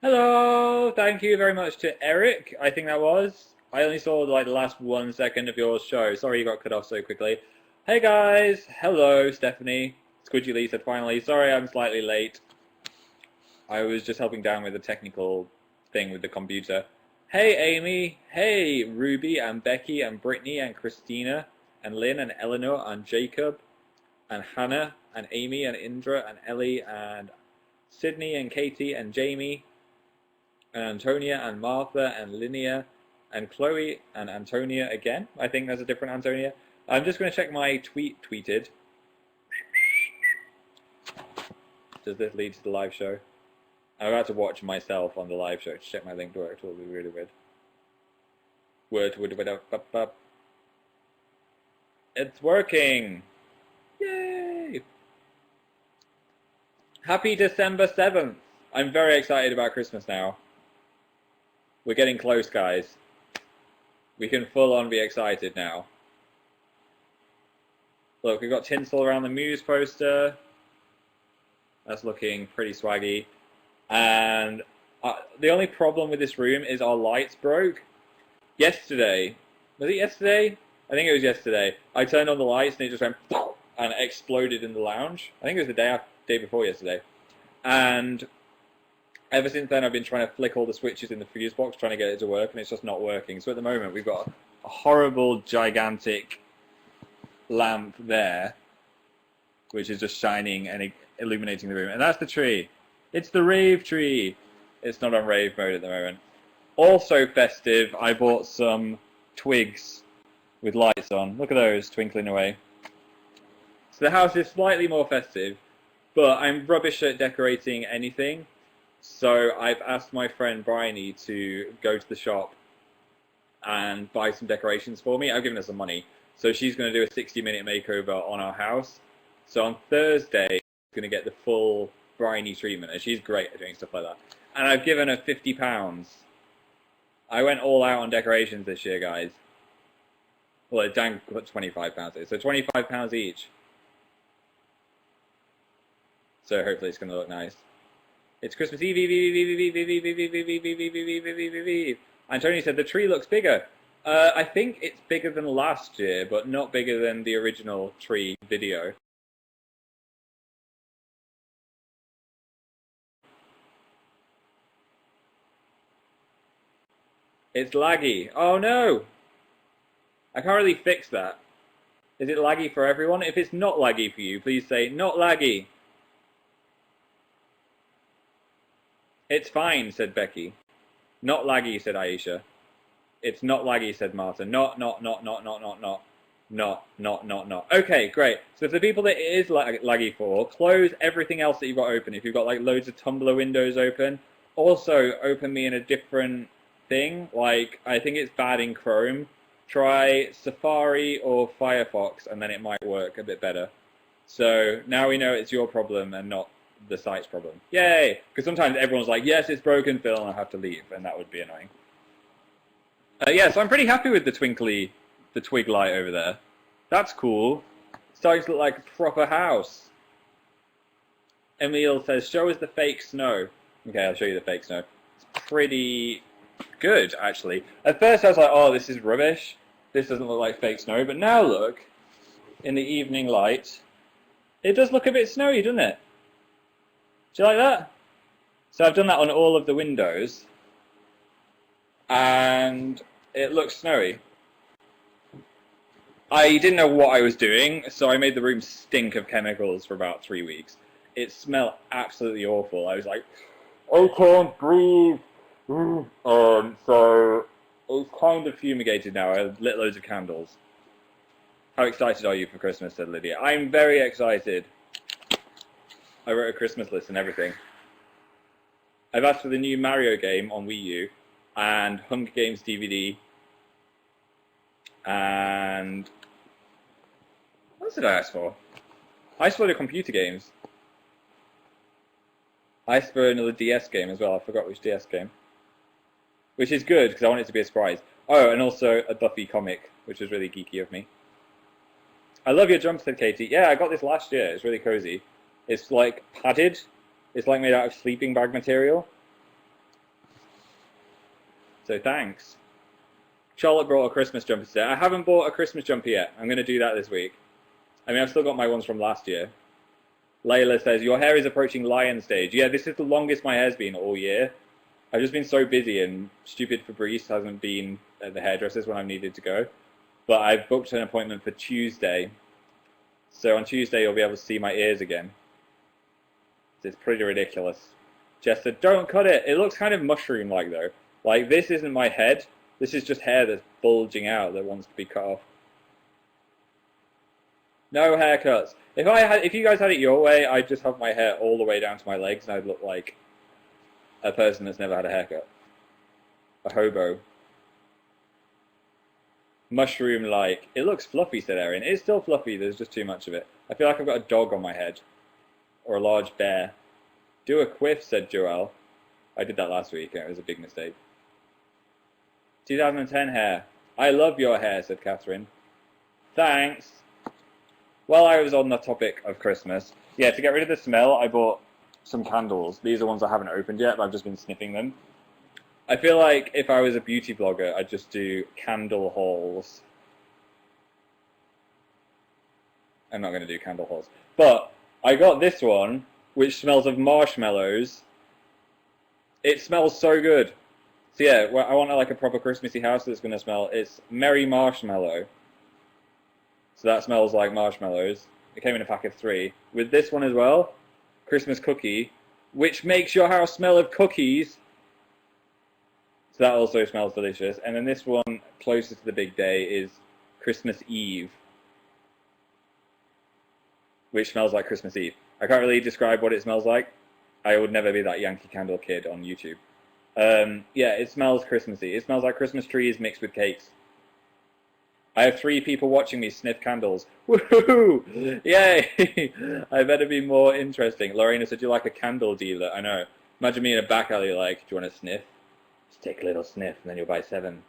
Hello! Thank you very much to Eric, I think that was. I only saw like the last 1 second of your show. Sorry you got cut off so quickly. Hey guys! Hello, Stephanie. Squidgy Lee said finally. Sorry I'm slightly late. I was just helping down with the technical thing with the computer. Hey Amy! Hey Ruby and Becky and Brittany and Christina and Lynn and Eleanor and Jacob and Hannah and Amy and Indra and Ellie and Sydney and Katie and Jamie and Antonia and Martha and Linnea and Chloe and Antonia again. I think there's a different Antonia. I'm just going to check my tweeted. Does this lead to the live show? I'm about to watch myself on the live show to check my link direct. It will be really weird. It's working! Yay! Happy December 7th! I'm very excited about Christmas now. We're getting close, guys. We can full on be excited now. Look, we've got tinsel around the Muse poster. That's looking pretty swaggy. And the only problem with this room is our lights broke. Yesterday, was it yesterday? I think it was yesterday. I turned on the lights and it just went and exploded in the lounge. I think it was the day before yesterday. And ever since then, I've been trying to flick all the switches in the fuse box, trying to get it to work, and it's just not working. So at the moment, we've got a horrible, gigantic lamp there, which is just shining and illuminating the room. And that's the tree. It's the rave tree. It's not on rave mode at the moment. Also festive, I bought some twigs with lights on. Look at those, twinkling away. So the house is slightly more festive, but I'm rubbish at decorating anything. So I've asked my friend Bryony to go to the shop and buy some decorations for me. I've given her some money. So she's going to do a 60-minute makeover on our house. So on Thursday, I'm going to get the full Bryony treatment. And she's great at doing stuff like that. And I've given her £50. I went all out on decorations this year, guys. Well, Dan put £25. So £25 each. So hopefully it's going to look nice. It's Christmas Eve, and Tony said the tree looks bigger. I think it's bigger than last year, but not bigger than the original tree video. It's laggy. Oh no! I can't really fix that. Is it laggy for everyone? If it's not laggy for you, please say, not laggy. It's fine, said Becky. Not laggy, said Aisha. It's not laggy, said Martha. Not. Okay, great. So for the people that it is laggy for, close everything else that you've got open. If you've got like loads of Tumblr windows open, also open me in a different thing. Like, I think it's bad in Chrome. Try Safari or Firefox, and then it might work a bit better. So now we know it's your problem and not the site's problem. Yay! Because sometimes everyone's like, yes, it's broken, Phil, and I have to leave, and that would be annoying. Yeah, so I'm pretty happy with the twig light over there. That's cool. It's starting to look like a proper house. Emil says, show us the fake snow. Okay, I'll show you the fake snow. It's pretty good, actually. At first I was like, oh, this is rubbish. This doesn't look like fake snow. But now look, in the evening light, it does look a bit snowy, doesn't it? Do you like that? So I've done that on all of the windows, and it looks snowy. I didn't know what I was doing, so I made the room stink of chemicals for about 3 weeks. It smelled absolutely awful. I was like, I can't breathe. So it's kind of fumigated now. I lit loads of candles. How excited are you for Christmas, said Lydia. I'm very excited. I wrote a Christmas list and everything. I've asked for the new Mario game on Wii U and Hunger Games DVD. And what else did I ask for? I asked for the computer games. I asked for another DS game as well. I forgot which DS game. Which is good because I want it to be a surprise. Oh, and also a Buffy comic, which was really geeky of me. I love your jump, said Katie. Yeah, I got this last year. It's really cozy. It's like padded. It's like made out of sleeping bag material. So thanks. Charlotte brought a Christmas jumper today. I haven't bought a Christmas jumper yet. I'm going to do that this week. I mean, I've still got my ones from last year. Layla says, your hair is approaching lion stage. Yeah, this is the longest my hair's been all year. I've just been so busy, and stupid Fabrice hasn't been at the hairdressers when I've needed to go. But I've booked an appointment for Tuesday. So on Tuesday you'll be able to see my ears again. It's pretty ridiculous. Jess said, don't cut it. It looks kind of mushroom-like though. Like, this isn't my head. This is just hair that's bulging out that wants to be cut off. No haircuts. If you guys had it your way, I'd just have my hair all the way down to my legs and I'd look like a person that's never had a haircut. A hobo. Mushroom-like. It looks fluffy, said Erin. It's still fluffy, there's just too much of it. I feel like I've got a dog on my head. Or a large bear. Do a quiff, said Joelle. I did that last week and it was a big mistake. 2010 hair. I love your hair, said Catherine. Thanks. While I was on the topic of Christmas, yeah, to get rid of the smell, I bought some candles. These are ones I haven't opened yet, but I've just been sniffing them. I feel like if I was a beauty blogger, I'd just do candle hauls. I'm not going to do candle hauls. But I got this one, which smells of marshmallows. It smells so good. So yeah, I want like a proper Christmassy house that's going to smell. It's Merry Marshmallow. So that smells like marshmallows. It came in a pack of 3. With this one as well, Christmas cookie, which makes your house smell of cookies. So that also smells delicious. And then this one, closest to the big day, is Christmas Eve, which smells like Christmas Eve. I can't really describe what it smells like. I would never be that Yankee Candle kid on YouTube. Yeah, it smells Christmassy. It smells like Christmas trees mixed with cakes. I have 3 people watching me sniff candles. Woohoo! Yay! I better be more interesting. Lorena said, you like a candle dealer? I know. Imagine me in a back alley like, do you want to sniff? Just take a little sniff and then you'll buy 7.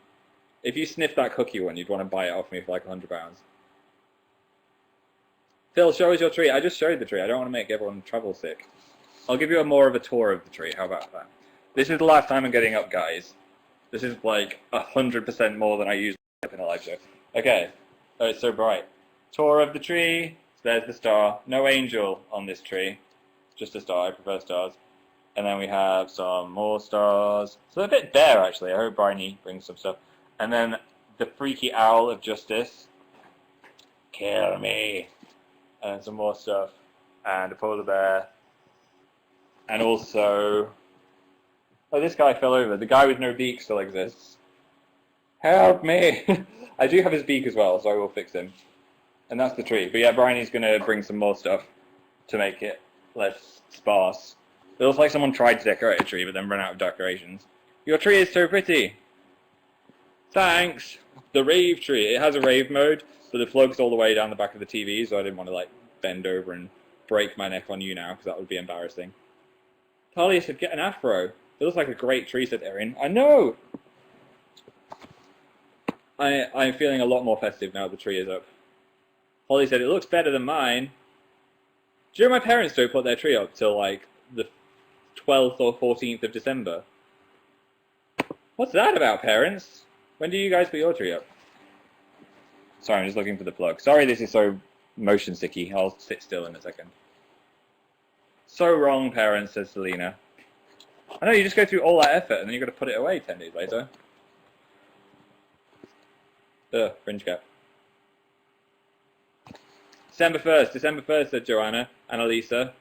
If you sniff that cookie one, you'd want to buy it off me for like £100. Phil, show us your tree. I just showed the tree. I don't want to make everyone travel sick. I'll give you more of a tour of the tree. How about that? This is the last time I'm getting up, guys. This is like 100% more than I usually up in a live show. Okay. Oh, it's so bright. Tour of the tree. So there's the star. No angel on this tree. Just a star. I prefer stars. And then we have some more stars. So they're a bit bare, actually. I hope Bryony brings some stuff. And then the freaky owl of justice. Kill me. And some more stuff. And a polar bear. And also... oh, this guy fell over. The guy with no beak still exists. Help me! I do have his beak as well, so I will fix him. And that's the tree. But yeah, Bryony's going to bring some more stuff to make it less sparse. It looks like someone tried to decorate a tree, but then ran out of decorations. Your tree is so pretty! Thanks! The rave tree. It has a rave mode, but the plug's all the way down the back of the TV, so I didn't want to like bend over and break my neck on YouNow, because that would be embarrassing. Talia should get an afro. It looks like a great tree, said Erin. I know! I'm feeling a lot more festive now the tree is up. Holly said, it looks better than mine. Do you know my parents don't put their tree up till like the 12th or 14th of December? What's that about, parents? When do you guys put your tree up? Sorry, I'm just looking for the plug. Sorry this is so motion sicky. I'll sit still in a second. So wrong, parents, says Selena. I know, you just go through all that effort and then you've got to put it away 10 days later. Ugh, fringe cap. December 1st, said Joanna. Annalisa.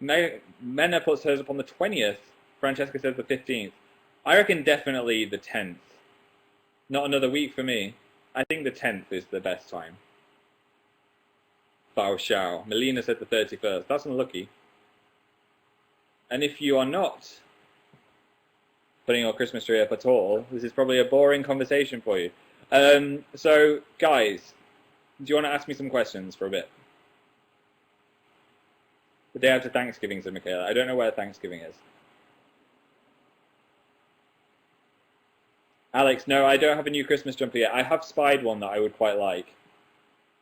Mena puts hers up on the 20th. Francesca says the 15th. I reckon definitely the 10th. Not another week for me. I think the 10th is the best time. Bao Xiao. Melina said the 31st. That's unlucky. And if you are not putting your Christmas tree up at all, this is probably a boring conversation for you. So, guys, do you want to ask me some questions for a bit? The day after Thanksgiving, said Michaela. I don't know where Thanksgiving is. Alex, no, I don't have a new Christmas jumper yet. I have spied one that I would quite like,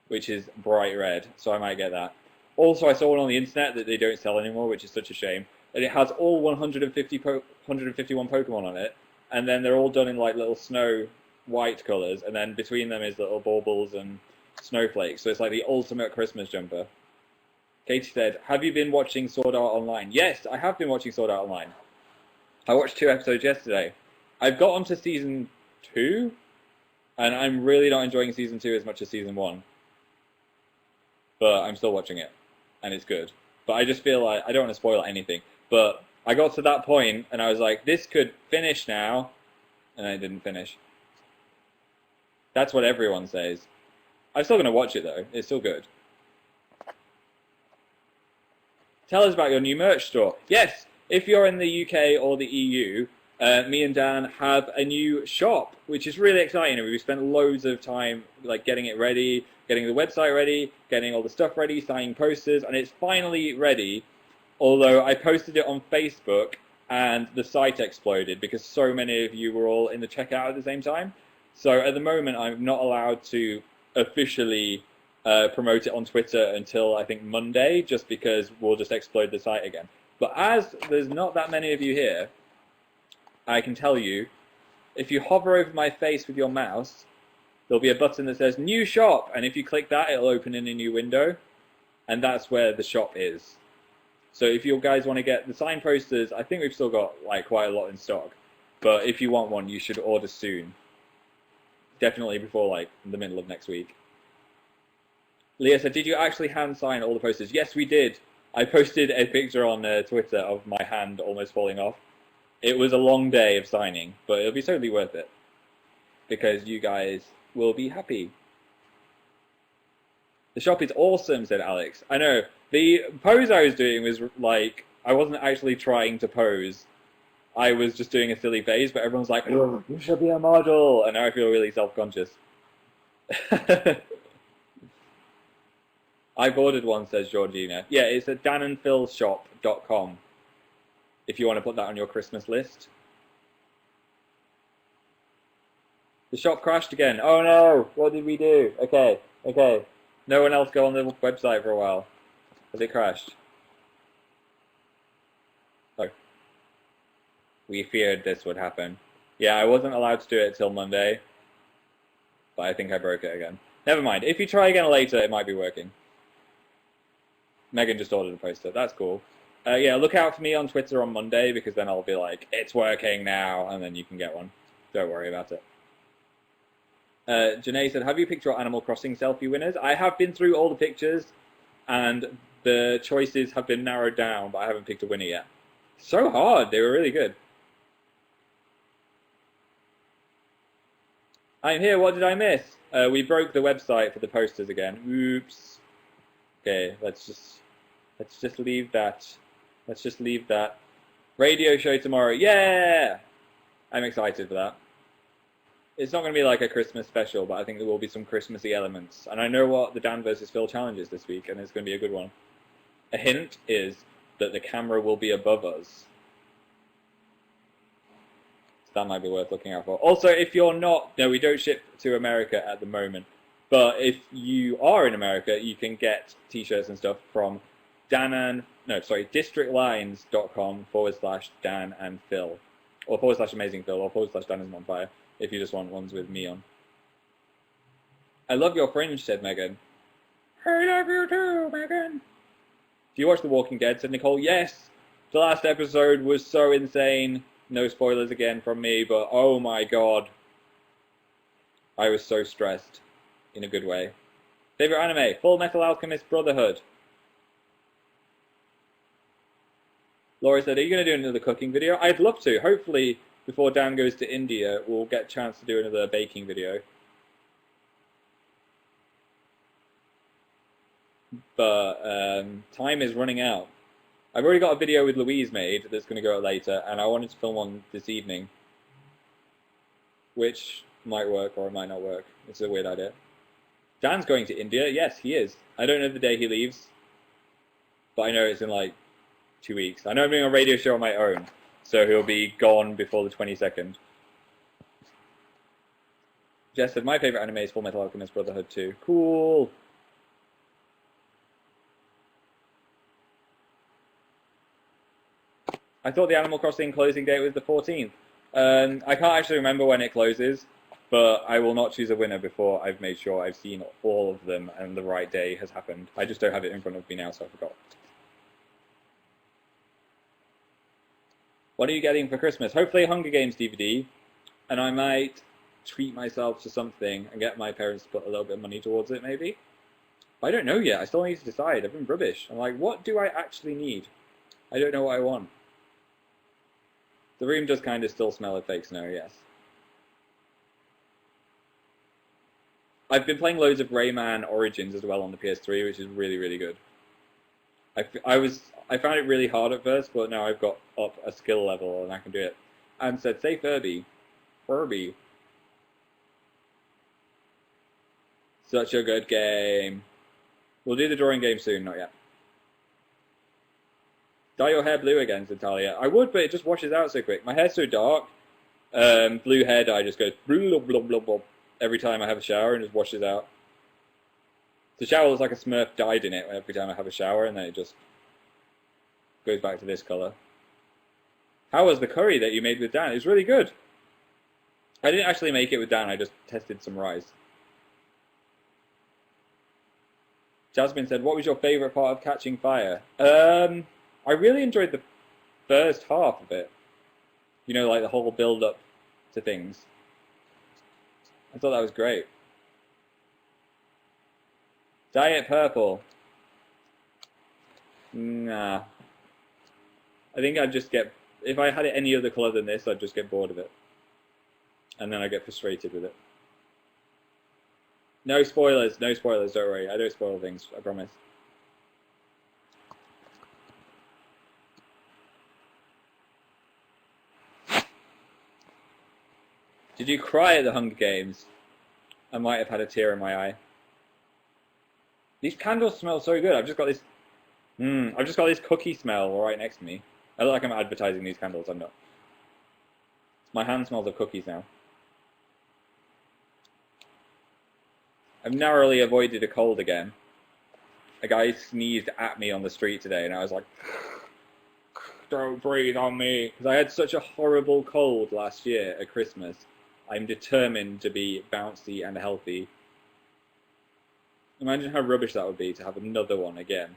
which is bright red, so I might get that. Also, I saw one on the internet that they don't sell anymore, which is such a shame. And it has all 151 Pokemon on it, and then they're all done in like little snow white colours, and then between them is little baubles and snowflakes. So it's like the ultimate Christmas jumper. Katie said, have you been watching Sword Art Online? Yes, I have been watching Sword Art Online. I watched 2 episodes yesterday. I've got onto season 2, and I'm really not enjoying season 2 as much as season 1. But I'm still watching it, and it's good. But I just feel like, I don't want to spoil anything, but I got to that point, and I was like, this could finish now, and I didn't finish. That's what everyone says. I'm still going to watch it, though. It's still good. Tell us about your new merch store. Yes, if you're in the UK or the EU, me and Dan have a new shop, which is really exciting. We've spent loads of time like getting it ready, getting the website ready, getting all the stuff ready, signing posters, and it's finally ready. Although I posted it on Facebook and the site exploded because so many of you were all in the checkout at the same time. So at the moment, I'm not allowed to officially promote it on Twitter until I think Monday, just because we'll just explode the site again. But as there's not that many of you here, I can tell you, if you hover over my face with your mouse, there'll be a button that says New Shop, and if you click that, it'll open in a new window, and that's where the shop is. So if you guys want to get the signed posters, I think we've still got like quite a lot in stock, but if you want one, you should order soon. Definitely before like the middle of next week. Leah said, did you actually hand sign all the posters? Yes, we did. I posted a picture on Twitter of my hand almost falling off. It was a long day of signing, but it'll be totally worth it. Because you guys will be happy. The shop is awesome, said Alex. I know. The pose I was doing was like, I wasn't actually trying to pose. I was just doing a silly face, but everyone's like, oh, you should be a model. And now I feel really self-conscious. I've ordered one, says Georgina. Yeah, it's at danandphilshop.com if you want to put that on your Christmas list. The shop crashed again. Oh no, what did we do? Okay. No one else go on the website for a while. Has it crashed? Oh. We feared this would happen. Yeah, I wasn't allowed to do it till Monday, but I think I broke it again. Never mind. If you try again later, it might be working. Megan just ordered a poster. That's cool. Yeah, look out for me on Twitter on Monday, because then I'll be like, it's working now, and then you can get one. Don't worry about it. Janae said, have you picked your Animal Crossing selfie winners? I have been through all the pictures, and the choices have been narrowed down, but I haven't picked a winner yet. So hard. They were really good. I'm here. What did I miss? We broke the website for the posters again. Oops. Okay, let's just leave that. Let's just leave that. Radio show tomorrow. Yeah! I'm excited for that. It's not going to be like a Christmas special, but I think there will be some Christmassy elements. And I know what the Dan vs. Phil challenge is this week, and it's going to be a good one. A hint is that the camera will be above us. So that might be worth looking out for. Also, if you're not... No, we don't ship to America at the moment. But if you are in America, you can get t-shirts and stuff from districtlines.com/Dan and Phil, or /AmazingPhil, or /DanIsOnFire, if you just want ones with me on. I love your fringe, said Megan. I love you too, Megan. Do you watch The Walking Dead, said Nicole? Yes. The last episode was so insane. No spoilers again from me, but oh my god. I was so stressed. In a good way. Favorite anime? Full Metal Alchemist Brotherhood. Laura said, are you going to do another cooking video? I'd love to. Hopefully, before Dan goes to India, we'll get a chance to do another baking video. But time is running out. I've already got a video with Louise made that's going to go out later, and I wanted to film one this evening. Which might work or it might not work. It's a weird idea. Dan's going to India. Yes, he is. I don't know the day he leaves, but I know it's in like 2 weeks. I know I'm doing a radio show on my own, so he'll be gone before the 22nd. Jess said, my favorite anime is Full Metal Alchemist Brotherhood 2. Cool. I thought the Animal Crossing closing date was the 14th. I can't actually remember when it closes, but I will not choose a winner before I've made sure I've seen all of them and the right day has happened. I just don't have it in front of me now, so I forgot. What are you getting for Christmas? Hopefully a Hunger Games DVD, and I might treat myself to something and get my parents to put a little bit of money towards it, maybe. I don't know yet. I still need to decide. I've been rubbish. I'm like, what do I actually need? I don't know what I want. The room does kind of still smell of fake snow, yes. I've been playing loads of Rayman Origins as well on the PS3, which is really, really good. I found it really hard at first, but now I've got up a skill level and I can do it. And said, say Furby. Furby. Such a good game. We'll do the drawing game soon, not yet. Dye your hair blue again, said Talia. I would, but it just washes out so quick. My hair's so dark. Blue hair dye just goes blah, blah, blah, blah, every time I have a shower and just washes out. The shower looks like a Smurf dyed in it every time I have a shower, and then it just goes back to this colour. How was the curry that you made with Dan? It was really good. I didn't actually make it with Dan, I just tested some rice. Jasmine said, what was your favourite part of Catching Fire? I really enjoyed the first half of it. You know, like the whole build-up to things. I thought that was great. Dye it purple. Nah. I think I'd just get... If I had it any other colour than this, I'd just get bored of it. And then I'd get frustrated with it. No spoilers, don't worry. I don't spoil things, I promise. Did you cry at the Hunger Games? I might have had a tear in my eye. These candles smell so good. I've just got this cookie smell right next to me. I look like I'm advertising these candles, I'm not. My hand smells of cookies now. I've narrowly avoided a cold again. A guy sneezed at me on the street today and I was like, don't breathe on me. Because I had such a horrible cold last year at Christmas. I'm determined to be bouncy and healthy. Imagine how rubbish that would be to have another one again.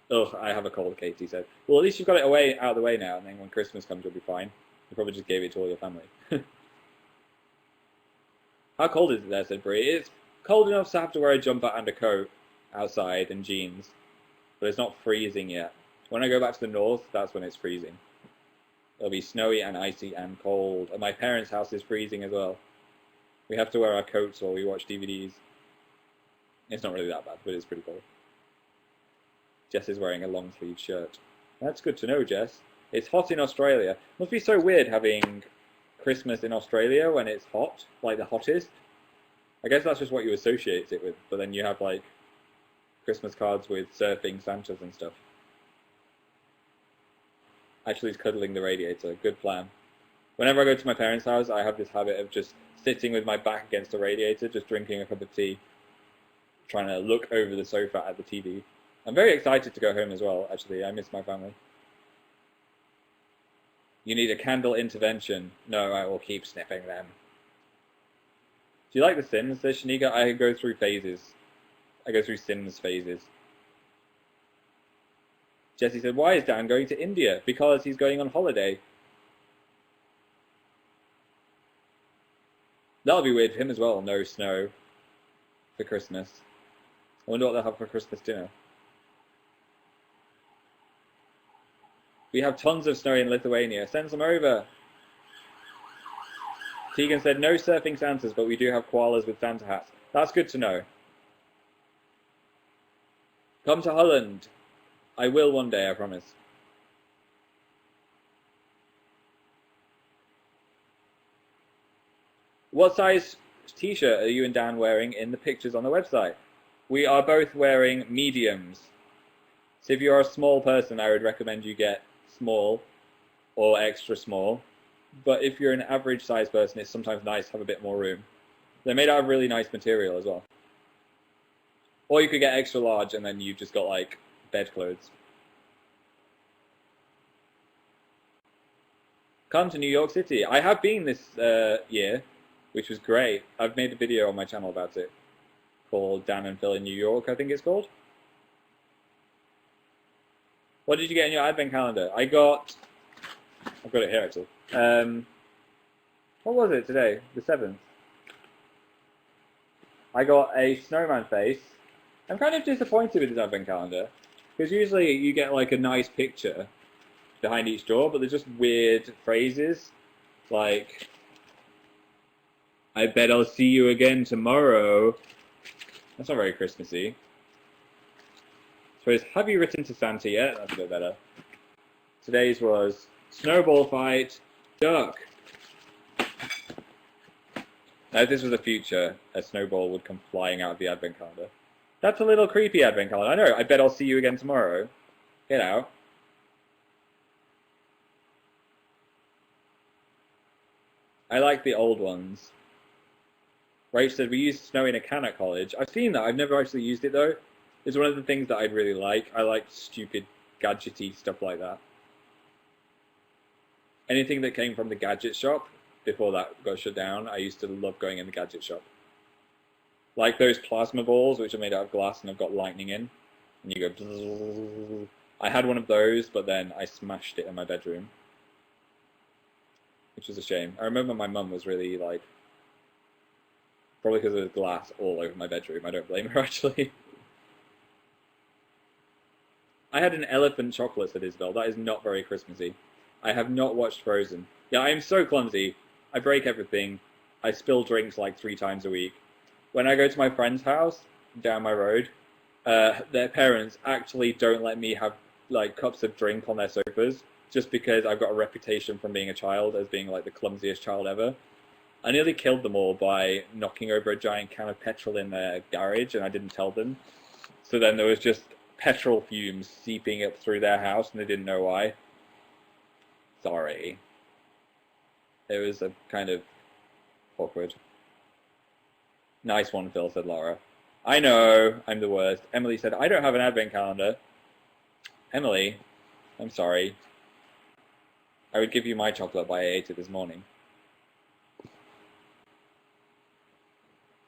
Ugh, I have a cold, Katie said. Well, at least you've got it out of the way now, and then when Christmas comes, you'll be fine. You probably just gave it to all your family. How cold is it there, said Brie. It's cold enough to have to wear a jumper and a coat outside and jeans, but it's not freezing yet. When I go back to the north, that's when it's freezing. It'll be snowy and icy and cold, and my parents' house is freezing as well. We have to wear our coats while we watch DVDs. It's not really that bad, but it's pretty cold. Jess is wearing a long-sleeve shirt. That's good to know, Jess. It's hot in Australia. Must be so weird having Christmas in Australia when it's hot, like the hottest. I guess that's just what you associate it with, but then you have, like, Christmas cards with surfing Santas and stuff. Actually, it's cuddling the radiator. Good plan. Whenever I go to my parents' house, I have this habit of just sitting with my back against the radiator, just drinking a cup of tea, trying to look over the sofa at the TV. I'm very excited to go home as well, actually. I miss my family. You need a candle intervention. No, I will keep sniffing them. Do you like The Sims, says Shaniga? I go through phases. I go through Sims phases. Jesse said, why is Dan going to India? Because he's going on holiday. That'll be weird for him as well. No snow for Christmas. I wonder what they'll have for Christmas dinner. We have tons of snow in Lithuania. Send some over. Tegan said, no surfing Santas, but we do have koalas with Santa hats. That's good to know. Come to Holland. I will one day, I promise. What size t-shirt are you and Dan wearing in the pictures on the website? We are both wearing mediums. So if you're a small person, I would recommend you get small or extra small. But if you're an average size person, it's sometimes nice to have a bit more room. They're made out of really nice material as well. Or you could get extra large and then you've just got like bedclothes. come to New York City. I have been this year, which was great. I've made a video on my channel about it called Dan and Phil in New York, I think it's called. What did you get in your advent calendar? I've got it here actually. What was it today? The 7th. I got a snowman face. I'm kind of disappointed with this advent calendar, because usually you get like a nice picture behind each door, but there's just weird phrases, like, I bet I'll see you again tomorrow. That's not very Christmassy. I suppose, have you written to Santa yet? That's a bit better. Today's was, snowball fight, duck. Now, if this was the future, a snowball would come flying out of the advent calendar. That's a little creepy advent calendar. I know, I bet I'll see you again tomorrow. Get out. I like the old ones. Rach said, we used snow in a can at college. I've seen that. I've never actually used it, though. It's one of the things that I'd really like. I like stupid, gadgety stuff like that. Anything that came from the gadget shop, before that got shut down, I used to love going in the gadget shop. Like those plasma balls, which are made out of glass and have got lightning in. And you go... Bzzz. I had one of those, but then I smashed it in my bedroom. Which was a shame. I remember my mum was really, like... Probably because there was glass all over my bedroom. I don't blame her, actually. I had an elephant chocolate, said Isabel. That is not very Christmassy. I have not watched Frozen. Yeah, I am so clumsy. I break everything. I spill drinks like 3 times a week. When I go to my friend's house, down my road, their parents actually don't let me have like cups of drink on their sofas, just because I've got a reputation from being a child as being like the clumsiest child ever. I nearly killed them all by knocking over a giant can of petrol in their garage, and I didn't tell them. So then there was just petrol fumes seeping up through their house, and they didn't know why. Sorry. It was a kind of awkward. Nice one, Phil, said Laura. I know, I'm the worst. Emily said, I don't have an advent calendar. Emily, I'm sorry. I would give you my chocolate, but I ate it this morning.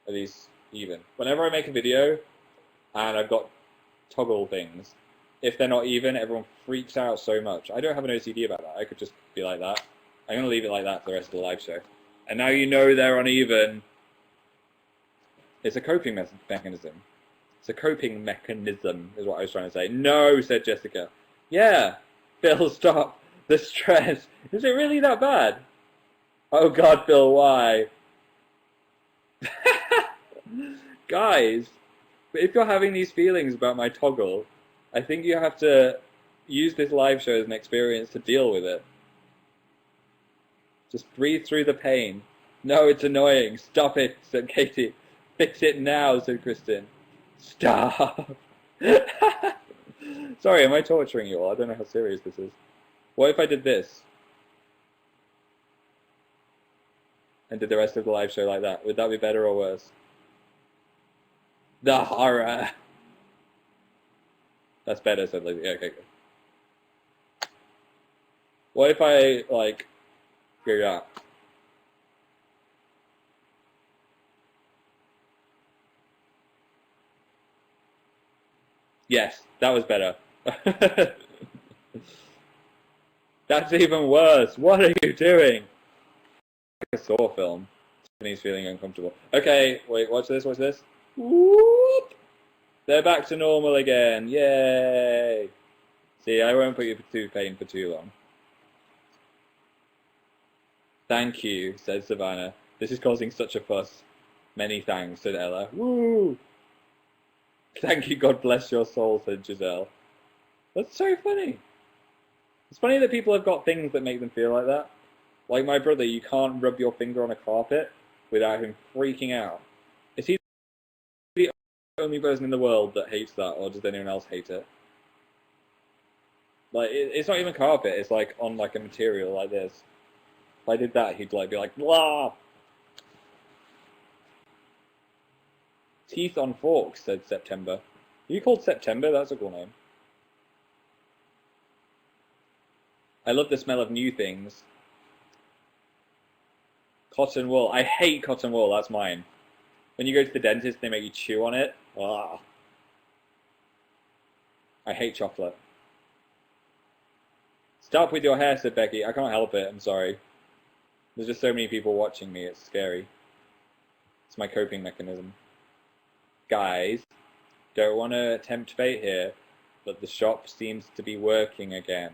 Are these even? Whenever I make a video, and I've got toggle things, if they're not even, everyone freaks out so much. I don't have an OCD about that. I could just be like that. I'm going to leave it like that for the rest of the live show. And now you know they're uneven. It's a coping mechanism. It's a coping mechanism, is what I was trying to say. No, said Jessica. Yeah, Phil, stop. The stress. Is it really that bad? Oh God, Phil, why? Guys, if you're having these feelings about my toggle, I think you have to use this live show as an experience to deal with it. Just breathe through the pain. No, it's annoying. Stop it, said Katie. Fix it now, said Kristen. Stop. Sorry, am I torturing you all? I don't know how serious this is. What if I did this? And did the rest of the live show like that? Would that be better or worse? The horror. That's better, said Lizzie. Okay, good. What if I, like, go that? Yes, that was better. That's even worse. What are you doing? I saw a film. He's feeling uncomfortable. Okay, wait, watch this, watch this. Whoop! They're back to normal again. Yay! See, I won't put you through pain for too long. Thank you, said Savannah. This is causing such a fuss. Many thanks, said Ella. Woo! Thank you, God bless your soul, said Giselle. That's so funny. It's funny that people have got things that make them feel like that. Like my brother, you can't rub your finger on a carpet without him freaking out. Is he the only person in the world that hates that, or does anyone else hate it? Like, it's not even carpet, it's like on like a material like this. If I did that, he'd like be like, blah! Teeth on forks, said September. Are you called September? That's a cool name. I love the smell of new things. Cotton wool. I hate cotton wool. That's mine. When you go to the dentist, they make you chew on it. Ah. I hate chocolate. Stop with your hair, said Becky. I can't help it. I'm sorry. There's just so many people watching me. It's scary. It's my coping mechanism. Guys, don't want to tempt fate here, but the shop seems to be working again.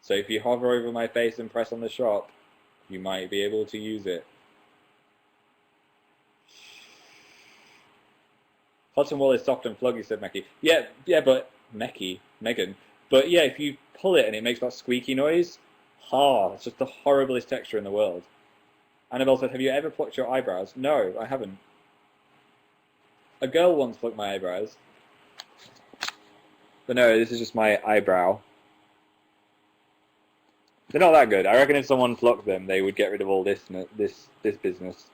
So if you hover over my face and press on the shop, you might be able to use it. Cotton wool is soft and fluggy, said Mecky. Yeah, but Megan. But yeah, if you pull it and it makes that squeaky noise, it's just the horriblest texture in the world. Annabelle said, have you ever plucked your eyebrows? No, I haven't. A girl once plucked my eyebrows. But no, this is just my eyebrow. They're not that good. I reckon if someone plucked them, they would get rid of all this business.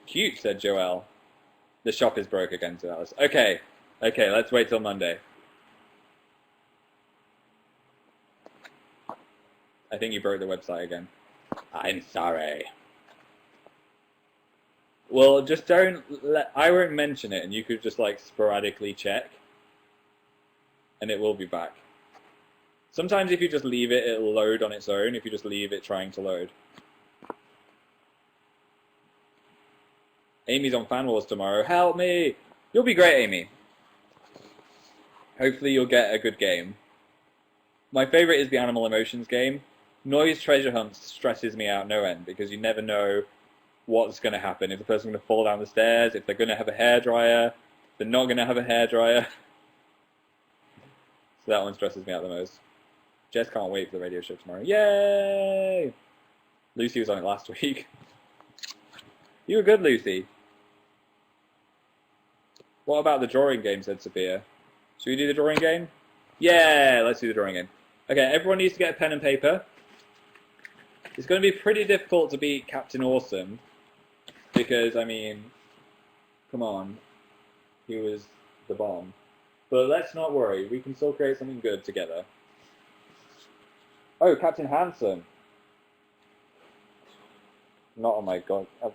Cute, said Joelle. The shop is broke again, said Alice. Okay, let's wait till Monday. I think you broke the website again. I'm sorry. Well, just I won't mention it, and you could just like sporadically check, and it will be back. Sometimes if you just leave it, it'll load on its own, if you just leave it trying to load. Amy's on Fan Wars tomorrow. Help me! You'll be great, Amy. Hopefully you'll get a good game. My favourite is the Animal Emotions game. Noise Treasure Hunt stresses me out no end, because you never know what's going to happen. If the person's going to fall down the stairs, if they're going to have a hairdryer, if they're not going to have a hairdryer. So that one stresses me out the most. Jess can't wait for the radio show tomorrow. Yay! Lucy was on it last week. You were good, Lucy. What about the drawing game, said Sophia. Should we do the drawing game? Yeah, let's do the drawing game. Okay, everyone needs to get a pen and paper. It's going to be pretty difficult to beat Captain Awesome. Because, I mean, come on. He was the bomb. But let's not worry. We can still create something good together. Oh, Captain Handsome. Not, oh my god. I'm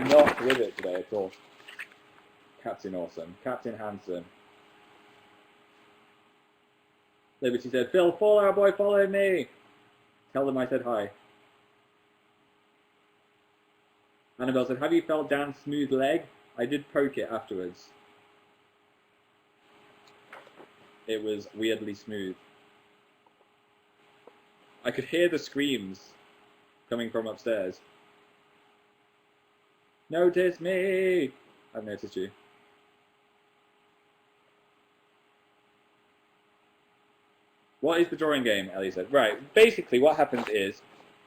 not with it today at all. Captain Awesome. Captain Handsome. Liberty said, Phil, Fallout Boy, follow me. Tell them I said hi. Annabelle said, have you felt Dan's smooth leg? I did poke it afterwards. It was weirdly smooth. I could hear the screams coming from upstairs. Notice me! I've noticed you. What is the drawing game? Ellie said. Right, basically what happens is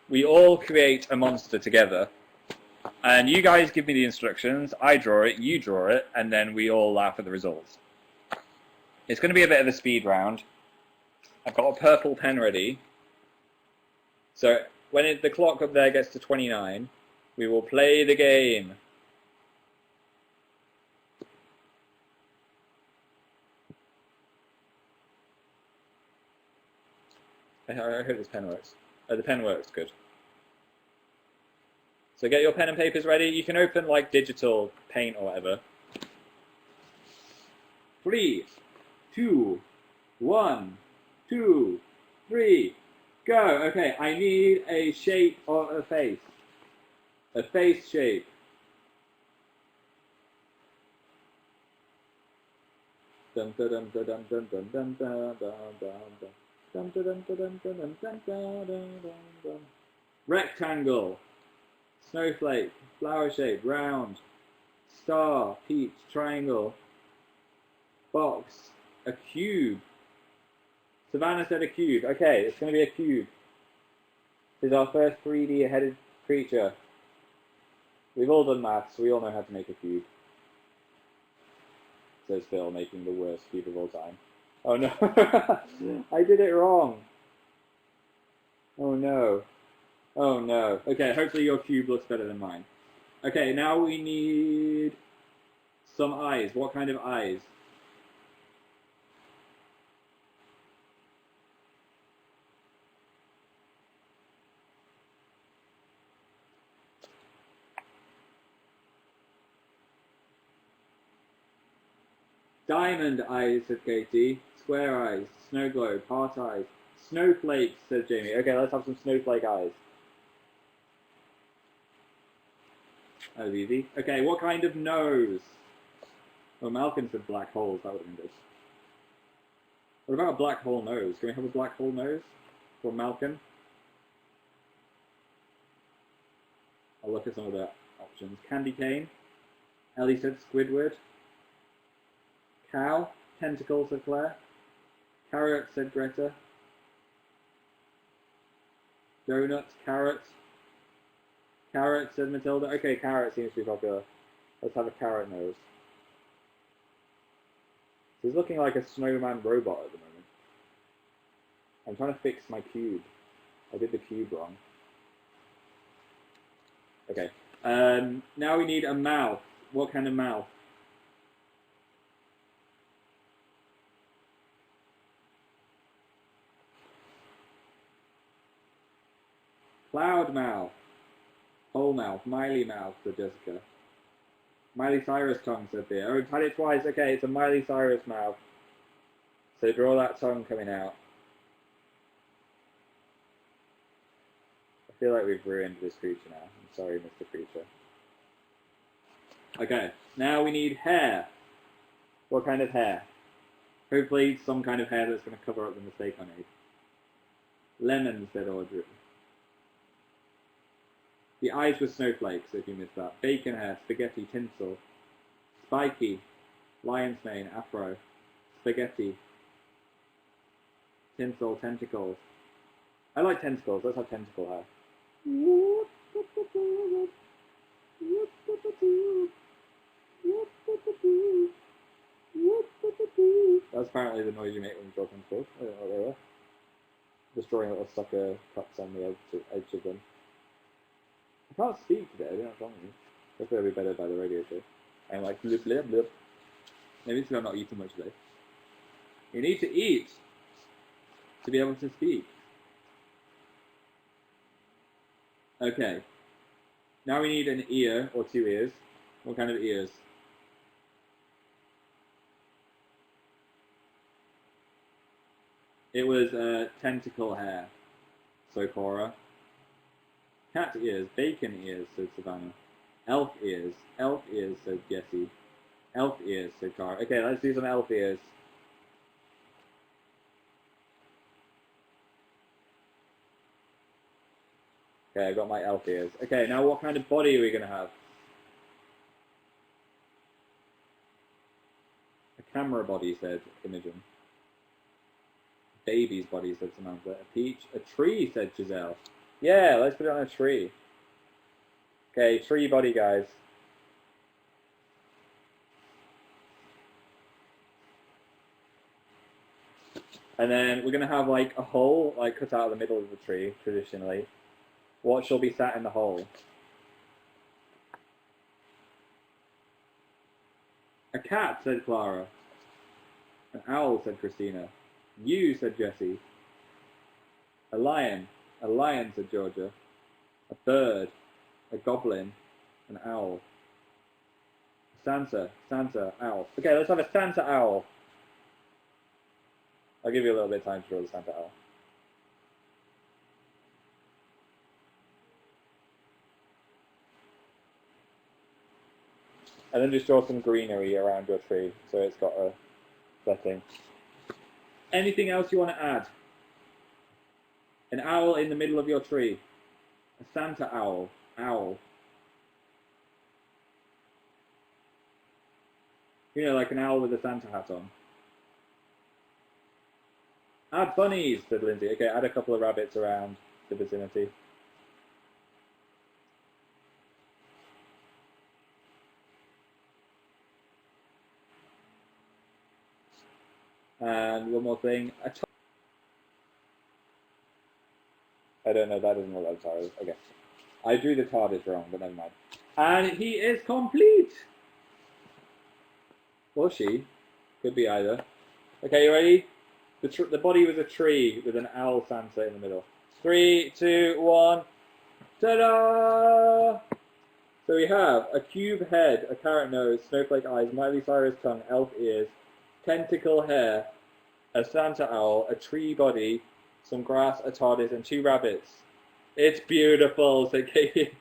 we all create a monster together and you guys give me the instructions, I draw it, you draw it, and then we all laugh at the results. It's going to be a bit of a speed round. I've got a purple pen ready. So when the clock up there gets to 29, we will play the game. I hope this pen works. Oh, the pen works, good. So get your pen and papers ready. You can open like digital paint or whatever. 3, 2, 1, 2, 3, go. Okay, I need a shape or a face. A face shape. Dun dun dun dun dun dun dun dun dun dun dun. Dun, dun, dun, dun, dun, dun, dun, dun, dun, dun. Rectangle, snowflake, flower shape, round, star, peach, triangle, box, a cube. Savannah said a cube. Okay, it's going to be a cube. This is our first 3D headed creature. We've all done maths, so we all know how to make a cube. Says Phil, making the worst cube of all time. Oh no, I did it wrong. Oh no. Oh no. Okay, hopefully your cube looks better than mine. Okay, now we need some eyes. What kind of eyes? Diamond eyes, said Katie. Square eyes. Snow globe. Heart eyes. Snowflakes, said Jamie. Okay, let's have some snowflake eyes. That was easy. Okay, what kind of nose? Well, Malcolm said black holes. That would have been good. What about a black hole nose? Can we have a black hole nose for Malcolm? I'll look at some of the options. Candy cane. Ellie said Squidward. Cow. Tentacle, said Claire. Carrot, said Greta. Donut. Carrot. Carrot, said Matilda. Okay, carrot seems to be popular. Let's have a carrot nose. He's looking like a snowman robot at the moment. I'm trying to fix my cube. I did the cube wrong. Okay. Now we need a mouth. What kind of mouth? Cloud mouth. Whole mouth. Miley mouth, said Jessica. Miley Cyrus tongue, said Thea. Oh, I've had it twice. Okay, it's a Miley Cyrus mouth. So draw that tongue coming out. I feel like we've ruined this creature now. I'm sorry, Mr. Creature. Okay, now we need hair. What kind of hair? Hopefully some kind of hair that's going to cover up the mistake I made. Lemon, said Audrey. The eyes were snowflakes, if you missed that. Bacon hair, spaghetti, tinsel. Spiky, lion's mane, afro. Spaghetti. Tinsel, tentacles. I like tentacles, let's have tentacle hair. That's apparently the noise you make when you draw tentacles. I don't know what they were. Just drawing little sucker cuts on the edge of them. I can't speak today, I don't know what's wrong with me. Hopefully I'll be better by the radio show. I'm like, blip, blip, blip. Maybe it's because I'm not eating much today. You need to eat to be able to speak. Okay. Now we need an ear, or two ears. What kind of ears? It was tentacle hair, so Cora. Cat ears, bacon ears, said Savannah. Elf ears, said Jessie. Elf ears, said Cara. Okay, let's do some elf ears. Okay, I've got my elf ears. Okay, now what kind of body are we going to have? A camera body, said Imogen. Baby's body, said Samantha. A peach. A tree, said Giselle. Yeah, let's put it on a tree. Okay, tree body, guys. And then we're going to have like a hole like cut out of the middle of the tree, traditionally. What shall be sat in the hole? A cat, said Clara. An owl, said Christina. You, said Jessie. A lion, said Georgia. A bird, a goblin, an owl. Santa, owl. Okay, let's have a Santa owl. I'll give you a little bit of time to draw the Santa owl. And then just draw some greenery around your tree so it's got a setting. Anything else you want to add? An owl in the middle of your tree. A Santa owl. Owl. You know, like an owl with a Santa hat on. Add bunnies, said Lindsay. Okay, add a couple of rabbits around the vicinity. And one more thing. I don't know, that doesn't look like TARDIS. Okay. I drew the TARDIS wrong, but never mind. And he is complete! Or she. Could be either. Okay, you ready? The body was a tree with an owl Santa in the middle. 3, 2, 1. Ta-da! So we have a cube head, a carrot nose, snowflake eyes, Miley Cyrus tongue, elf ears, tentacle hair, a Santa owl, a tree body, some grass, a TARDIS, and 2 rabbits. It's beautiful, said Katie.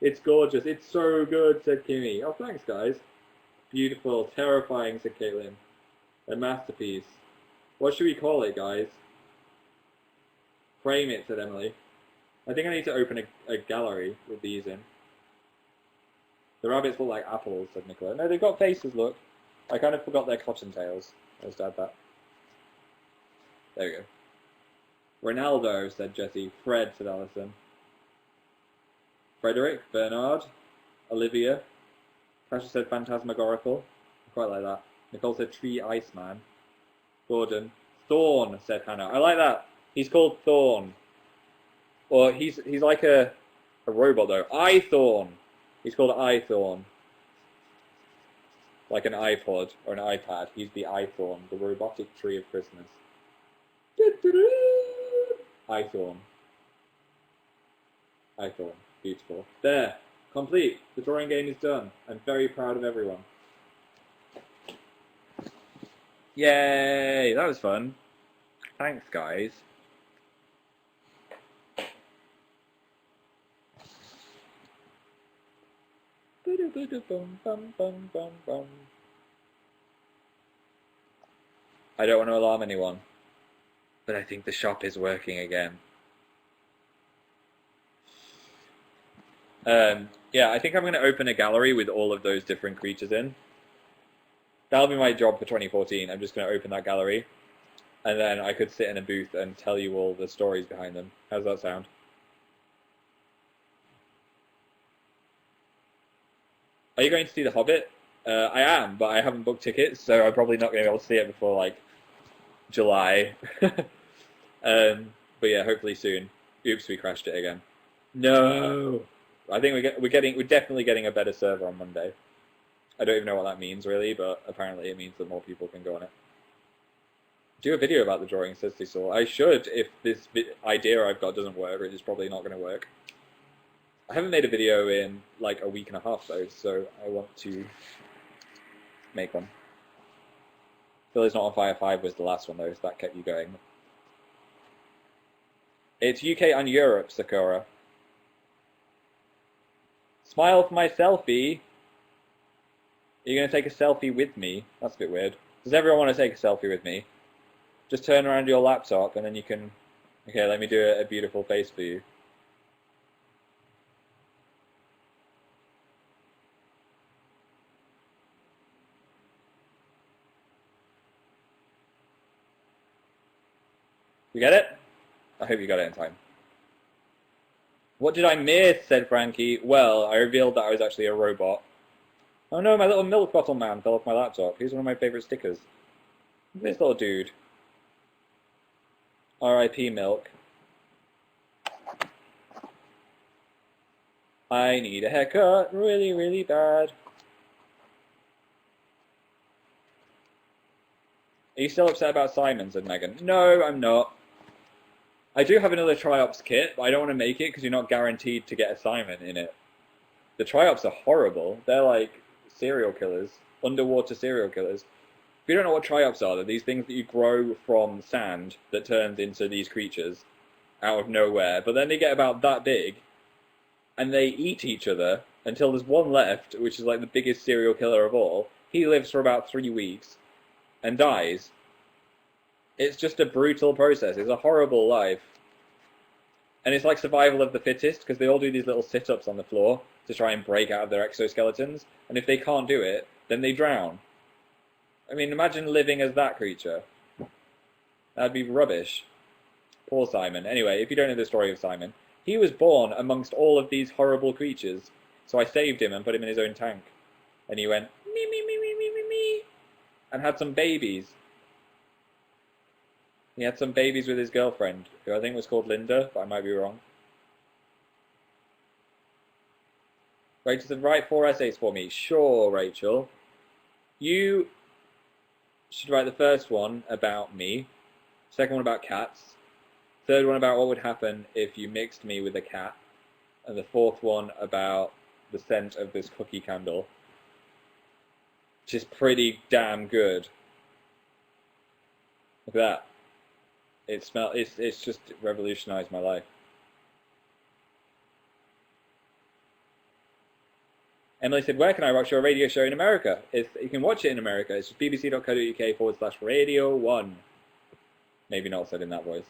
It's gorgeous. It's so good, said Kimmy. Oh, thanks, guys. Beautiful, terrifying, said Caitlin. A masterpiece. What should we call it, guys? Frame it, said Emily. I think I need to open a gallery with these in. The rabbits look like apples, said Nicola. No, they've got faces, look. I kind of forgot their cottontails. I'll just add that. There we go. Ronaldo, said Jessie. Fred, said Alison. Frederick, Bernard, Olivia. Tasha said Phantasmagorical. I quite like that. Nicole said Tree Iceman. Gordon. Thorn, said Hannah. I like that. He's called Thorn. Or he's like a robot though. iThorn. He's called iThorn. Like an iPod or an iPad. He's the iThorn, the robotic tree of Christmas. iThorn. iThorn. Beautiful. There. Complete. The drawing game is done. I'm very proud of everyone. Yay! That was fun. Thanks, guys. I don't want to alarm anyone, but I think the shop is working again. Yeah, I think I'm going to open a gallery with all of those different creatures in. That'll be my job for 2014. I'm just going to open that gallery, and then I could sit in a booth and tell you all the stories behind them. How does that sound? Are you going to see The Hobbit? I am, but I haven't booked tickets, so I'm probably not going to be able to see it before, like, July. But yeah, hopefully soon. Oops, we crashed it again. No! I think we're definitely getting a better server on Monday. I don't even know what that means, really, but apparently it means that more people can go on it. Do a video about the drawing, says Cecil. I should, if this idea I've got doesn't work, which is probably not going to work. I haven't made a video in like a week and a half though, so I want to make one. Phil is Not on Fire 5 was the last one though, so that kept you going. It's UK and Europe, Sakura. Smile for my selfie. Are you going to take a selfie with me? That's a bit weird. Does everyone want to take a selfie with me? Just turn around your laptop and then you can... Okay, let me do a beautiful face for you. You get it? I hope you got it in time. What did I miss? Said Frankie. Well, I revealed that I was actually a robot. Oh no, my little milk bottle man fell off my laptop. He's one of my favourite stickers. This little dude. R.I.P. Milk. I need a haircut really, really bad. Are you still upset about Simon? Said Megan. No, I'm not. I do have another Triops kit, but I don't want to make it because you're not guaranteed to get a Simon in it. The Triops are horrible. They're like serial killers, underwater serial killers. If you don't know what Triops are, they're these things that you grow from sand that turns into these creatures out of nowhere. But then they get about that big, and they eat each other until there's one left, which is like the biggest serial killer of all. He lives for about 3 weeks and dies. It's just a brutal process. It's a horrible life. And it's like survival of the fittest, because they all do these little sit-ups on the floor to try and break out of their exoskeletons. And if they can't do it, then they drown. I mean, imagine living as that creature. That'd be rubbish. Poor Simon. Anyway, if you don't know the story of Simon, he was born amongst all of these horrible creatures. So I saved him and put him in his own tank. And he went, me, me, me, me, me, me, me, and had some babies. He had some babies with his girlfriend, who I think was called Linda, but I might be wrong. Rachel said, write 4 essays for me. Sure, Rachel. You should write the first one about me, second one about cats, third one about what would happen if you mixed me with a cat, and the fourth one about the scent of this cookie candle, which is pretty damn good. Look at that. It's just revolutionized my life. Emily said, where can I watch your radio show in America? You can watch it in America. It's just bbc.co.uk/radio1. Maybe not said in that voice.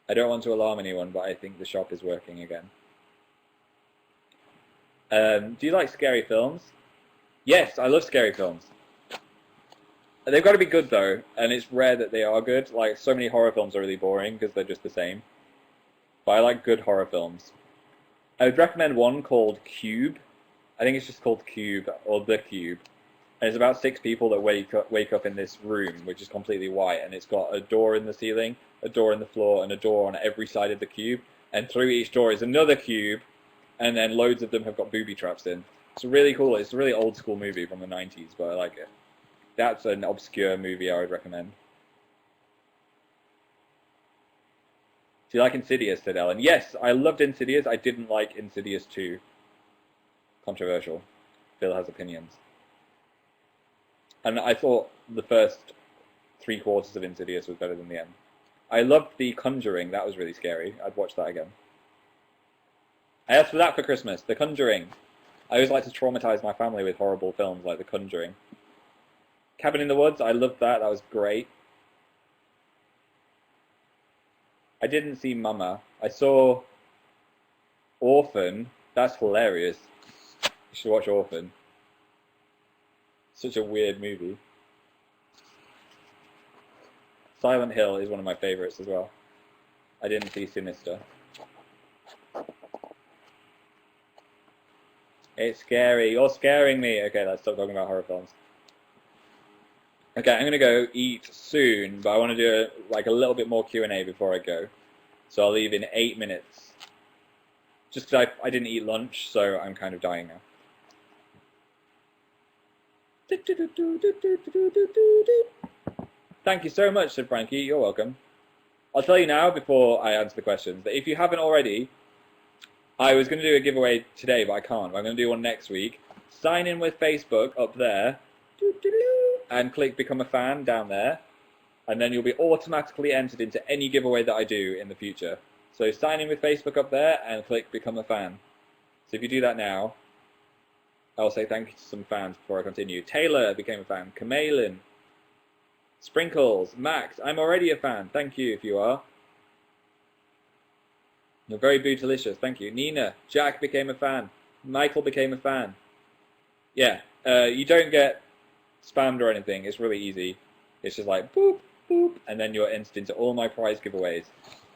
I don't want to alarm anyone, but I think the shop is working again. Do you like scary films? Yes, I love scary films. They've got to be good, though, and it's rare that they are good. Like, so many horror films are really boring because they're just the same. But I like good horror films. I would recommend one called Cube. I think it's just called Cube, or The Cube. And it's about 6 people that wake up in this room, which is completely white, and it's got a door in the ceiling, a door in the floor, and a door on every side of the cube. And through each door is another cube, and then loads of them have got booby traps in. It's really cool. It's a really old school movie from the 90s, but I like it. That's an obscure movie I would recommend. Do you like Insidious, said Ellen? Yes, I loved Insidious. I didn't like Insidious 2. Controversial. Phil has opinions. And I thought the first 3/4 of Insidious was better than the end. I loved The Conjuring. That was really scary. I'd watch that again. I asked for that for Christmas. The Conjuring. I always like to traumatize my family with horrible films like The Conjuring. Cabin in the Woods. I loved that. That was great. I didn't see Mama. I saw Orphan. That's hilarious. You should watch Orphan. Such a weird movie. Silent Hill is one of my favorites as well. I didn't see Sinister. It's scary. You're scaring me. Okay, let's stop talking about horror films. Okay, I'm going to go eat soon, but I want to do like a little bit more Q&A before I go. So I'll leave in 8 minutes. Just because I didn't eat lunch, so I'm kind of dying now. Thank you so much, said Frankie. You're welcome. I'll tell you now, before I answer the questions, that if you haven't already, I was going to do a giveaway today, but I can't. I'm going to do one next week. Sign in with Facebook up there, and click Become a Fan down there, and then you'll be automatically entered into any giveaway that I do in the future. So sign in with Facebook up there, and click Become a Fan. So if you do that now, I'll say thank you to some fans before I continue. Taylor became a fan. Kamalin. Sprinkles. Max. I'm already a fan. Thank you if you are. You're very bootylicious. Thank you. Nina. Jack became a fan. Michael became a fan. Yeah. You don't get spammed or anything. It's really easy. It's just like boop, boop, and then you're entered into all my prize giveaways.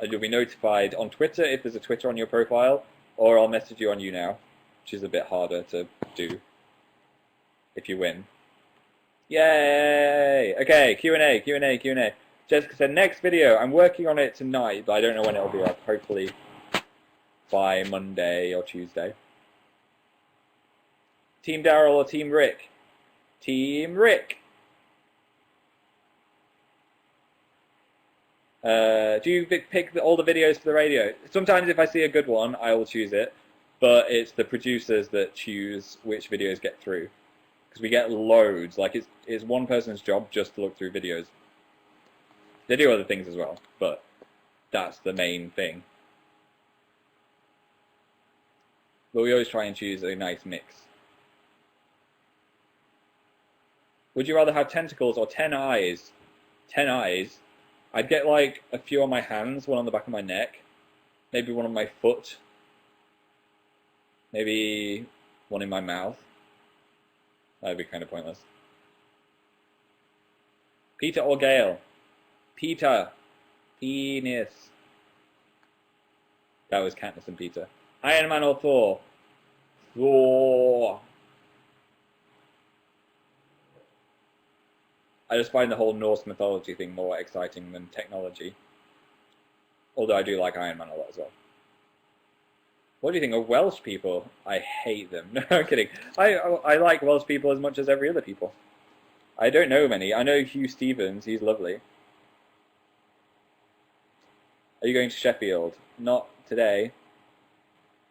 And you'll be notified on Twitter if there's a Twitter on your profile, or I'll message you on YouNow, which is a bit harder to do if you win. Yay! Okay, Q&A. Jessica said, next video. I'm working on it tonight, but I don't know when it'll be up. Hopefully by Monday or Tuesday. Team Daryl or Team Rick? Team Rick. Do you pick all the videos for the radio? Sometimes if I see a good one, I will choose it. But it's the producers that choose which videos get through. Because we get loads. Like, it's one person's job just to look through videos. They do other things as well, but that's the main thing. But we always try and choose a nice mix. Would you rather have tentacles or 10 eyes? 10 eyes. I'd get like a few on my hands, one on the back of my neck, maybe one on my foot, maybe one in my mouth. That'd be kind of pointless. Peter or Gale? Peter. Penis. That was Katniss and Peter. Iron Man or Thor? Thor. I just find the whole Norse mythology thing more exciting than technology. Although I do like Iron Man a lot as well. What do you think of Welsh people? I hate them. No, I'm kidding. I like Welsh people as much as every other people. I don't know many. I know Hugh Stevens. He's lovely. Are you going to Sheffield? Not today.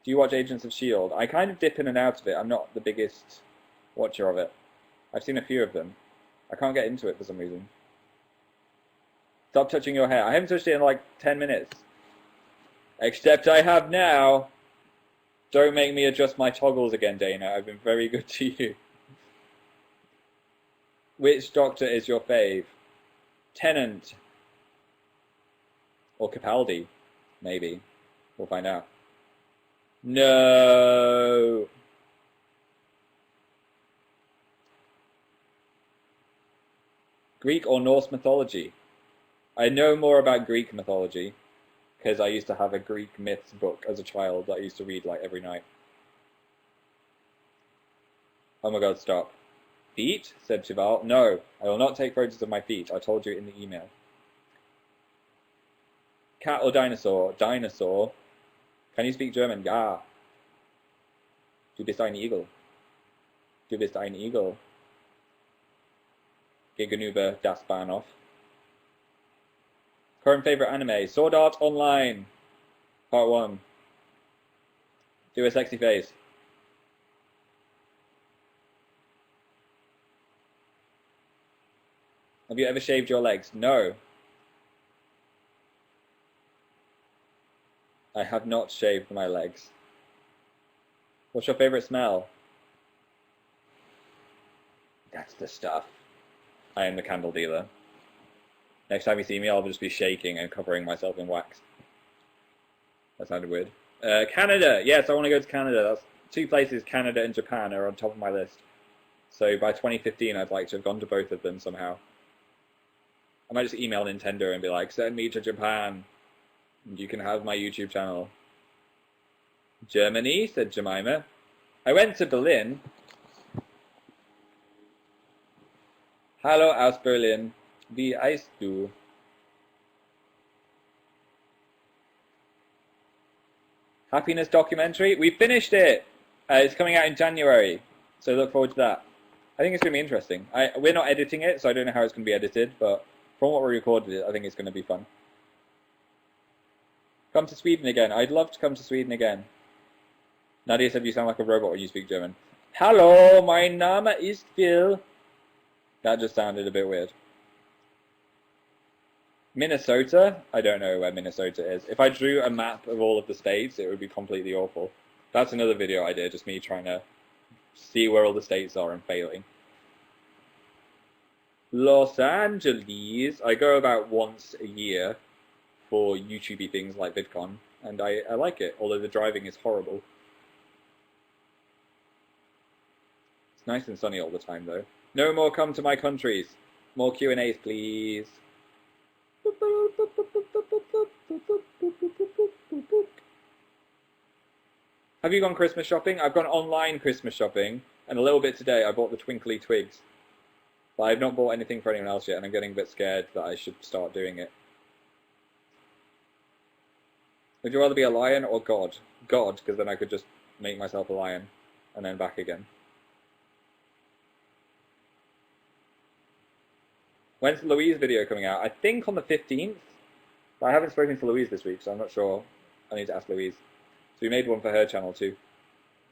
Do you watch Agents of S.H.I.E.L.D.? I kind of dip in and out of it. I'm not the biggest watcher of it. I've seen a few of them. I can't get into it for some reason. Stop touching your hair. I haven't touched it in like 10 minutes. Except I have now. Don't make me adjust my toggles again, Dana. I've been very good to you. Which Doctor is your fave? Tennant. Or Capaldi. Maybe. We'll find out. No. Greek or Norse mythology? I know more about Greek mythology because I used to have a Greek myths book as a child that I used to read like every night. Oh my god, stop. Feet? Said Chival. No, I will not take photos of my feet. I told you in the email. Cat or dinosaur? Dinosaur. Can you speak German? Ja. Du bist ein Igel. Du bist ein Igel. Gegenüber das Bahnhof. Current favorite anime? Sword Art Online. Part 1. Do a sexy face. Have you ever shaved your legs? No. I have not shaved my legs. What's your favorite smell? That's the stuff. I am the candle dealer. Next time you see me, I'll just be shaking and covering myself in wax. That sounded weird. Canada! Yes, I want to go to Canada. That's 2 places, Canada and Japan, are on top of my list. So by 2015, I'd like to have gone to both of them somehow. I might just email Nintendo and be like, send me to Japan. You can have my YouTube channel. Germany, said Jemima. I went to Berlin. Hallo aus Berlin. Wie heißt du? Happiness documentary. We finished it. It's coming out in January. So look forward to that. I think it's going to be interesting. We're not editing it, so I don't know how it's going to be edited. But from what we recorded it, I think it's going to be fun. Come to Sweden again. I'd love to come to Sweden again. Nadia said you sound like a robot when you speak German. Hallo, mein Name ist Phil. That just sounded a bit weird. Minnesota? I don't know where Minnesota is. If I drew a map of all of the states, it would be completely awful. That's another video I did, just me trying to see where all the states are and failing. Los Angeles. I go about once a year for YouTubey things like VidCon, and I like it, although the driving is horrible. It's nice and sunny all the time, though. No more come to my countries. More Q&As, please. Have you gone Christmas shopping? I've gone online Christmas shopping, and a little bit today. I bought the twinkly twigs. But I've not bought anything for anyone else yet, and I'm getting a bit scared that I should start doing it. Would you rather be a lion or God? God, because then I could just make myself a lion, and then back again. When's the Louise video coming out? I think on the 15th. But I haven't spoken to Louise this week, so I'm not sure. I need to ask Louise. So we made one for her channel too.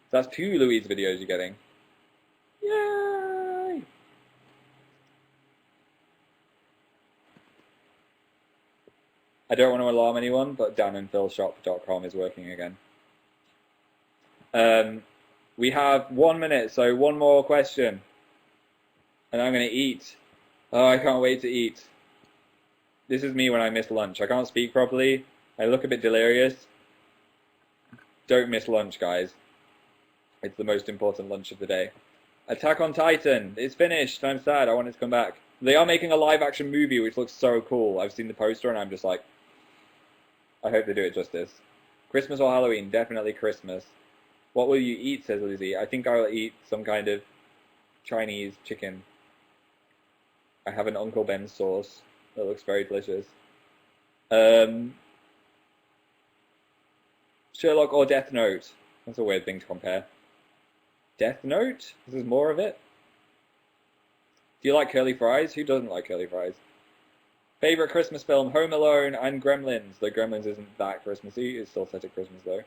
So that's 2 Louise videos you're getting. Yay! I don't want to alarm anyone, but DanandPhilShop.com is working again. We have 1 minute, so one more question. And I'm going to eat. Oh, I can't wait to eat. This is me when I miss lunch. I can't speak properly. I look a bit delirious. Don't miss lunch, guys. It's the most important lunch of the day. Attack on Titan. It's finished. I'm sad. I want it to come back. They are making a live-action movie, which looks so cool. I've seen the poster, and I'm just like, I hope they do it justice. Christmas or Halloween? Definitely Christmas. What will you eat, says Lizzie. I think I will eat some kind of Chinese chicken. I have an Uncle Ben's sauce that looks very delicious. Sherlock or Death Note? That's a weird thing to compare. Death Note? This is more of it? Do you like curly fries? Who doesn't like curly fries? Favorite Christmas film? Home Alone and Gremlins. Though Gremlins isn't that Christmassy. It's still set at Christmas though. Do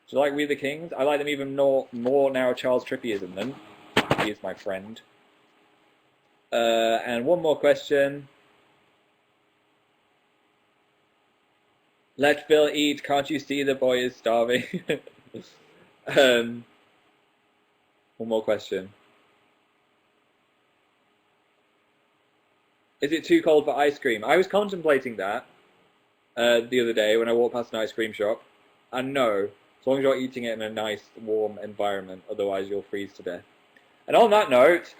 you like We the Kings? I like them even more now Charles Trippy is in them. He is my friend. And one more question. Let Phil eat. Can't you see the boy is starving? One more question. Is it too cold for ice cream? I was contemplating that the other day when I walked past an ice cream shop. And no, as long as you're eating it in a nice, warm environment, otherwise you'll freeze to death. And on that note,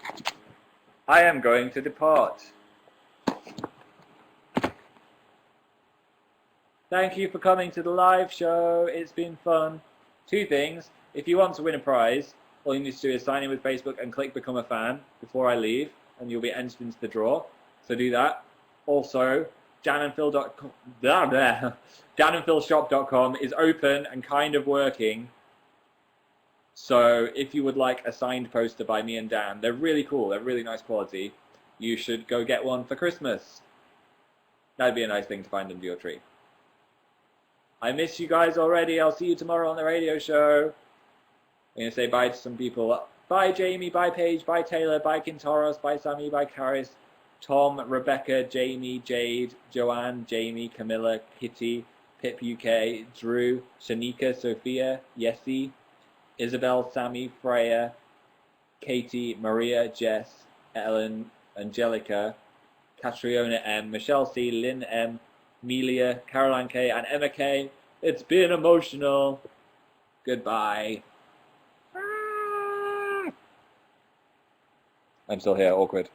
I am going to depart. Thank you for coming to the live show. It's been fun. 2 things. If you want to win a prize, all you need to do is sign in with Facebook and click Become a Fan before I leave, and you'll be entered into the draw. So do that. Also, danandphilshop.com is open and kind of working. So if you would like a signed poster by me and Dan, they're really cool. They're really nice quality. You should go get one for Christmas. That'd be a nice thing to find under your tree. I miss you guys already. I'll see you tomorrow on the radio show. I'm going to say bye to some people. Bye Jamie, bye Paige, bye Taylor, bye Kintaros, bye Sammy, bye Karis, Tom, Rebecca, Jamie, Jade, Joanne, Jamie, Camilla, Kitty, Pip UK, Drew, Shanika, Sophia, Yessie, Isabel, Sammy, Freya, Katie, Maria, Jess, Ellen, Angelica, Catriona M, Michelle C, Lynn M, Amelia, Caroline K, and Emma K. It's been emotional. Goodbye. I'm still here, awkward.